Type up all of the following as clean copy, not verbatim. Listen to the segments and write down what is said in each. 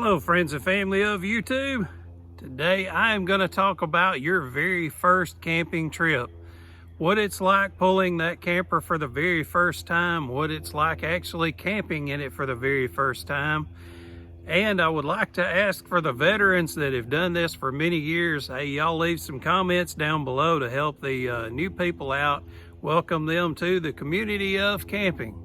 Hello friends and family of YouTube. Today I am going to talk about your very first camping trip. What it's like pulling that camper for the very first time, what it's like actually camping in it for the very first time. And I would like to ask for the veterans that have done this for many years, hey, y'all leave some comments down below to help the new people out, welcome them to the community of camping.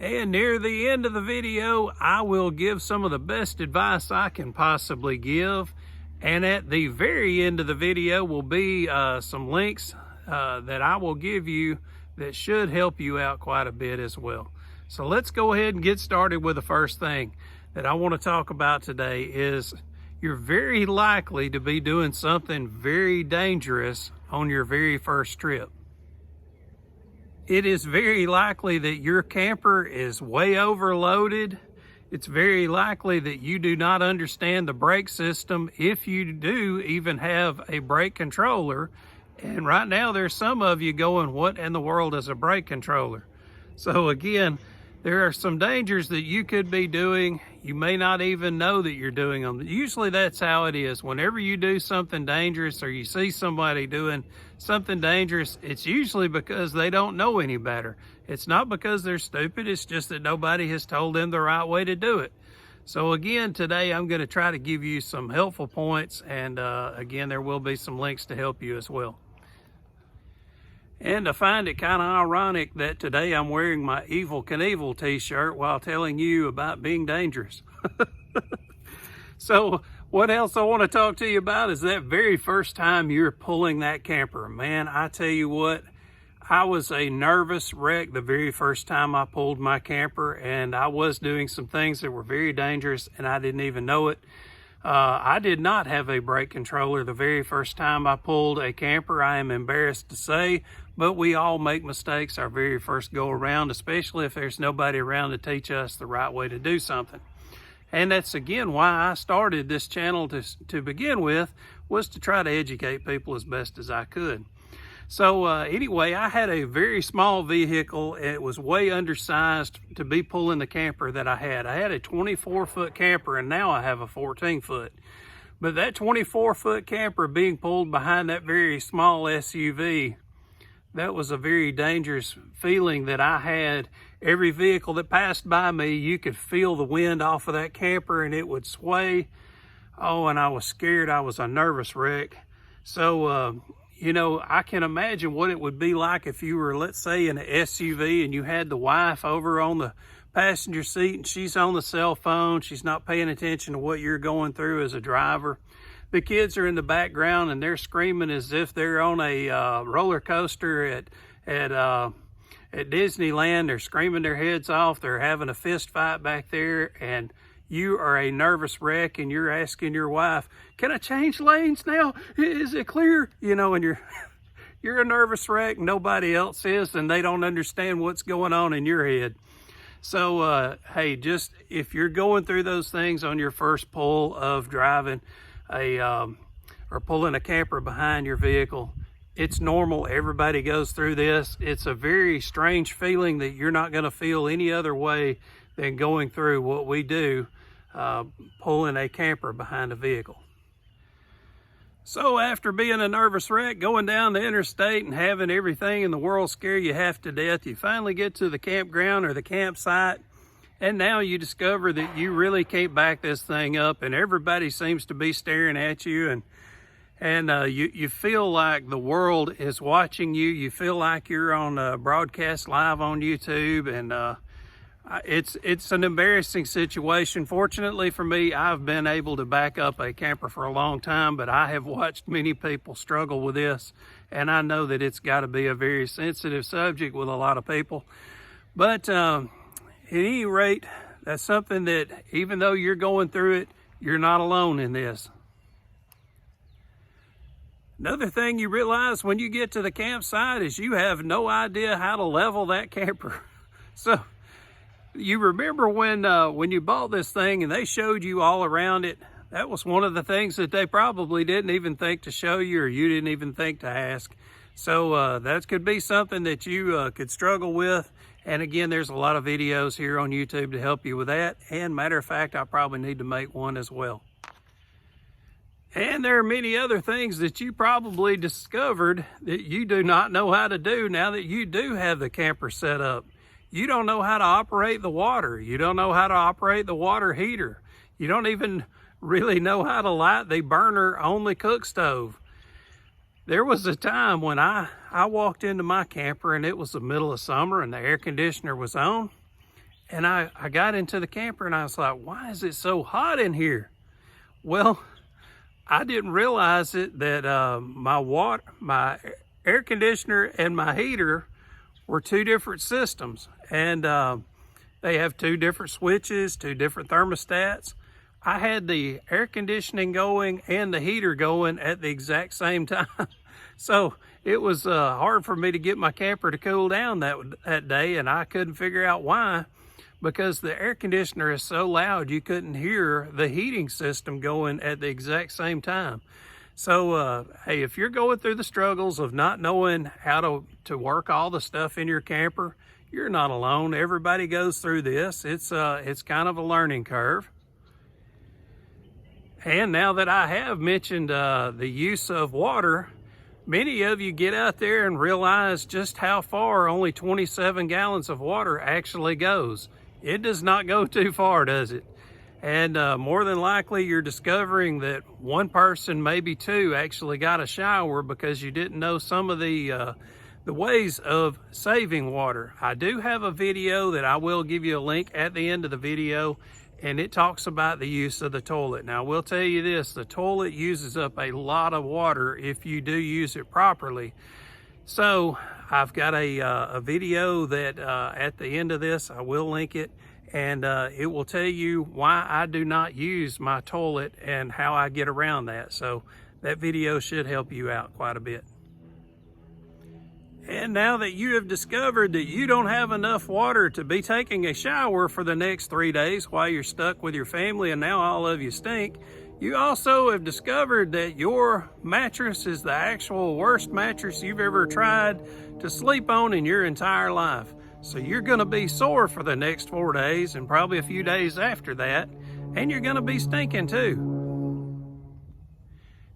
And near the end of the video, I will give some of the best advice I can possibly give. And at the very end of the video will be some links that I will give you that should help you out quite a bit as well. So let's go ahead and get started with the first thing that I want to talk about today is you're very likely to be doing something very dangerous on your very first trip. It is very likely that your camper is way overloaded. It's very likely that you do not understand the brake system if you do even have a brake controller. And right now there's some of you going, what in the world is a brake controller? So again, there are some dangers that you could be doing. You may not even know that you're doing them. Usually that's how it is. Whenever you do something dangerous or you see somebody doing something dangerous, it's usually because they don't know any better. It's not because they're stupid. It's just that nobody has told them the right way to do it. So again, today I'm going to try to give you some helpful points. And again, there will be some links to help you as well. And I find it kind of ironic that today I'm wearing my Evel Knievel t-shirt while telling you about being dangerous. So what else I want to talk to you about is that very first time you're pulling that camper. Man, I tell you what, I was a nervous wreck the very first time I pulled my camper, and I was doing some things that were very dangerous and I didn't even know it. I did not have a brake controller the very first time I pulled a camper, I am embarrassed to say, but we all make mistakes our very first go around, especially if there's nobody around to teach us the right way to do something. And that's again why I started this channel to begin with, was to try to educate people as best as I could. So anyway, I had a very small vehicle. It was way undersized to be pulling the camper that I had. I had a 24-foot camper and now I have a 14-foot. But that 24-foot camper being pulled behind that very small SUV, that was a very dangerous feeling that I had. Every vehicle that passed by me, you could feel the wind off of that camper and it would sway. Oh, and I was scared. I was a nervous wreck. So, you know, I can imagine what it would be like if you were, let's say, in an SUV and you had the wife over on the passenger seat and she's on the cell phone. She's not paying attention to what you're going through as a driver. The kids are in the background and they're screaming as if they're on a roller coaster at Disneyland. They're screaming their heads off. They're having a fist fight back there, and you are a nervous wreck and you're asking your wife, can I change lanes now? Is it clear? You know, and you're a nervous wreck. Nobody else is, and they don't understand what's going on in your head. So, hey, just if you're going through those things on your first pull of driving or pulling a camper behind your vehicle, it's normal. Everybody goes through this. It's a very strange feeling that you're not going to feel any other way than going through what we do, pulling a camper behind a vehicle. So after being a nervous wreck, going down the interstate and having everything in the world scare you half to death, you finally get to the campground or the campsite, and now you discover that you really can't back this thing up, and everybody seems to be staring at you, and you feel like the world is watching you. You feel like you're on broadcast live on YouTube, and it's an embarrassing situation. Fortunately for me, I've been able to back up a camper for a long time, but I have watched many people struggle with this, and I know that it's got to be a very sensitive subject with a lot of people. But at any rate, that's something that even though you're going through it, you're not alone in this. Another thing you realize when you get to the campsite is you have no idea how to level that camper. So you remember when you bought this thing and they showed you all around it, that was one of the things that they probably didn't even think to show you, or you didn't even think to ask. So that could be something that you could struggle with And again, there's a lot of videos here on YouTube to help you with that. And matter of fact, I probably need to make one as well. And there are many other things that you probably discovered that you do not know how to do now that you do have the camper set up. You don't know how to operate the water. You don't know how to operate the water heater. You don't even really know how to light the burner on the cook stove. There was a time when I walked into my camper and it was the middle of summer and the air conditioner was on. And I got into the camper and I was like, why is it so hot in here? Well, I didn't realize it that my air conditioner and my heater were two different systems. And they have two different switches, two different thermostats. I had the air conditioning going and the heater going at the exact same time. So it was hard for me to get my camper to cool down that day, and I couldn't figure out why, because the air conditioner is so loud you couldn't hear the heating system going at the exact same time. So hey, if you're going through the struggles of not knowing how to work all the stuff in your camper, you're not alone. Everybody goes through this. It's kind of a learning curve. And now that I have mentioned the use of water, many of you get out there and realize just how far only 27 gallons of water actually goes. It does not go too far, does it? And more than likely you're discovering that one person, maybe two, actually got a shower because you didn't know some of the ways of saving water. I do have a video that I will give you a link at the end of the video, and it talks about the use of the toilet. Now, I will tell you this, the toilet uses up a lot of water if you do use it properly. So I've got a video that at the end of this, I will link it, and it will tell you why I do not use my toilet and how I get around that. So that video should help you out quite a bit. And now that you have discovered that you don't have enough water to be taking a shower for the next 3 days while you're stuck with your family and now all of you stink, you also have discovered that your mattress is the actual worst mattress you've ever tried to sleep on in your entire life. So you're gonna be sore for the next 4 days and probably a few days after that, and you're gonna be stinking too.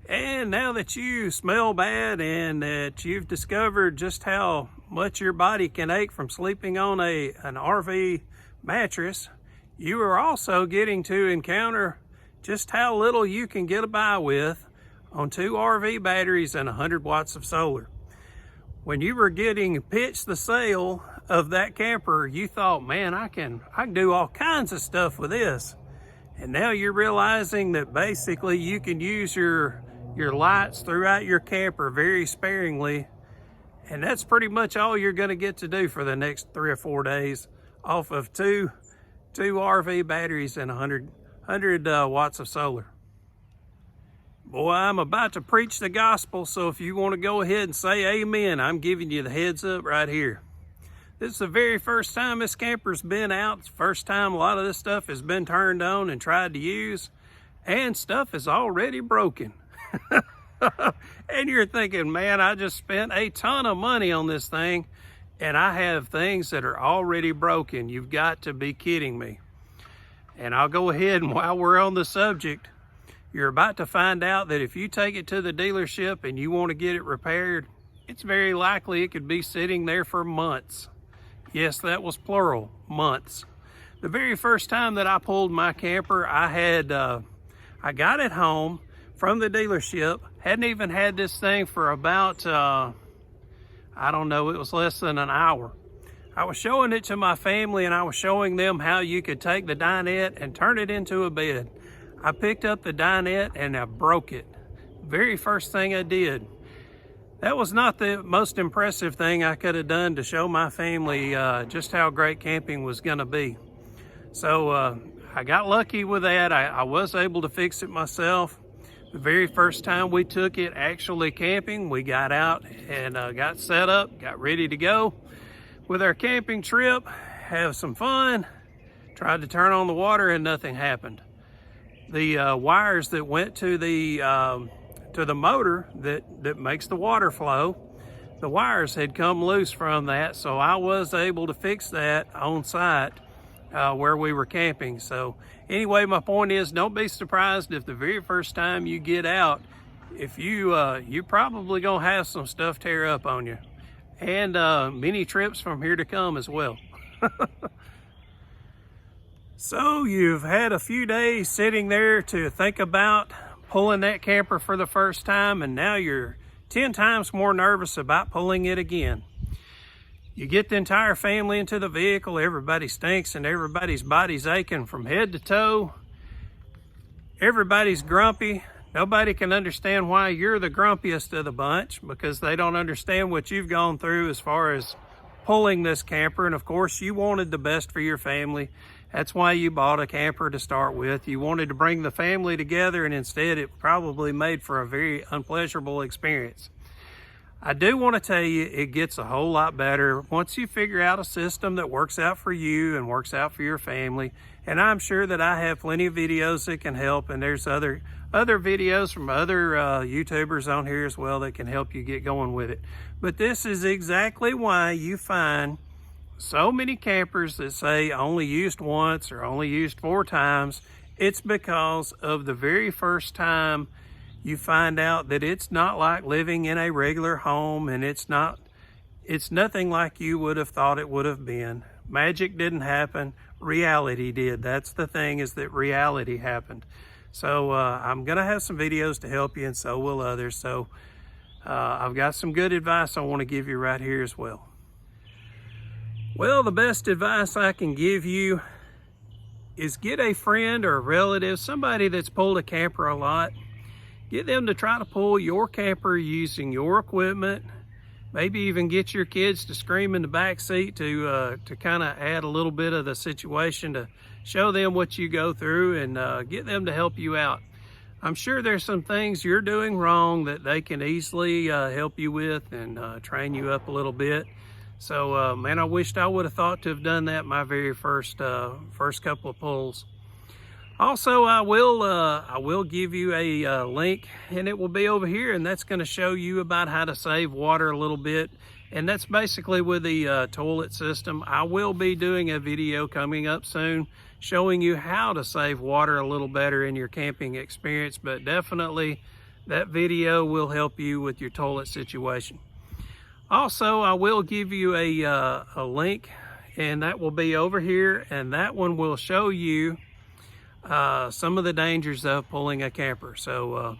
And now that you smell bad and that you've discovered just how much your body can ache from sleeping on an RV mattress, you are also getting to encounter just how little you can get by with on 2 RV batteries and 100 watts of solar. When you were getting pitched the sale of that camper, you thought, man, I can do all kinds of stuff with this. And now you're realizing that basically you can use your lights throughout your camper very sparingly, and that's pretty much all you're going to get to do for the next 3 or 4 days off of two RV batteries and 100 watts of solar. Boy, I'm about to preach the gospel, so if you want to go ahead and say amen, I'm giving you the heads up right here. This is the very first time this camper's been out. It's the first time a lot of this stuff has been turned on and tried to use, and stuff is already broken. And you're thinking, man, I just spent a ton of money on this thing and I have things that are already broken. You've got to be kidding me. And I'll go ahead, and while we're on the subject, you're about to find out that if you take it to the dealership and you want to get it repaired, it's very likely it could be sitting there for months. Yes, that was plural, months. The very first time that I pulled my camper, I got it home from the dealership, hadn't even had this thing for about, I don't know, it was less than an hour. I was showing it to my family and I was showing them how you could take the dinette and turn it into a bed. I picked up the dinette and I broke it. Very first thing I did. That was not the most impressive thing I could have done to show my family just how great camping was gonna be. So I got lucky with that. I was able to fix it myself. The very first time we took it actually camping, we got out and got set up, got ready to go with our camping trip, have some fun, tried to turn on the water and nothing happened. The wires that went to the motor that makes the water flow, the wires had come loose from that, so I was able to fix that on site where we were camping. So anyway, my point is, don't be surprised if the very first time you get out, if you're probably gonna have some stuff tear up on you, and many trips from here to come as well. So you've had a few days sitting there to think about pulling that camper for the first time, and now you're 10 times more nervous about pulling it again. You get the entire family into the vehicle, everybody stinks and everybody's body's aching from head to toe. Everybody's grumpy. Nobody can understand why you're the grumpiest of the bunch, because they don't understand what you've gone through as far as pulling this camper. And of course, you wanted the best for your family. That's why you bought a camper to start with. You wanted to bring the family together, and instead it probably made for a very unpleasurable experience. I do want to tell you, it gets a whole lot better once you figure out a system that works out for you and works out for your family. And I'm sure that I have plenty of videos that can help, and there's other videos from other YouTubers on here as well that can help you get going with it. But this is exactly why you find so many campers that say only used once or only used 4 times. It's because of the very first time you find out that it's not like living in a regular home, and it's nothing like you would have thought it would have been. Magic didn't happen, reality did. That's the thing, is that reality happened. So I'm gonna have some videos to help you, and so will others. So I've got some good advice I want to give you right here as well. Well, the best advice I can give you is get a friend or a relative, somebody that's pulled a camper a lot. Get them to try to pull your camper using your equipment. Maybe even get your kids to scream in the back seat to kind of add a little bit of the situation to show them what you go through, and get them to help you out. I'm sure there's some things you're doing wrong that they can easily help you with and train you up a little bit. So man, I wished I would have thought to have done that my very first couple of pulls. Also, I will give you a link, and it will be over here, and that's going to show you about how to save water a little bit. And that's basically with the toilet system. I will be doing a video coming up soon showing you how to save water a little better in your camping experience, but definitely that video will help you with your toilet situation. Also, I will give you a link, and that will be over here, and that one will show you some of the dangers of pulling a camper. So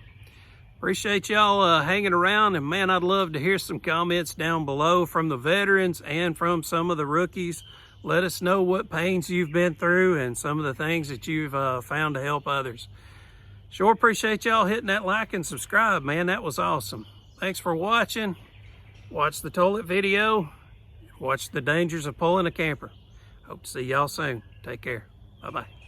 appreciate y'all hanging around, and man, I'd love to hear some comments down below from the veterans and from some of the rookies. Let us know what pains you've been through and some of the things that you've found to help others. Sure appreciate y'all hitting that like and subscribe, man. That was awesome. Thanks for watching. Watch the toilet video. Watch the dangers of pulling a camper. Hope to see y'all soon. Take care. Bye-bye.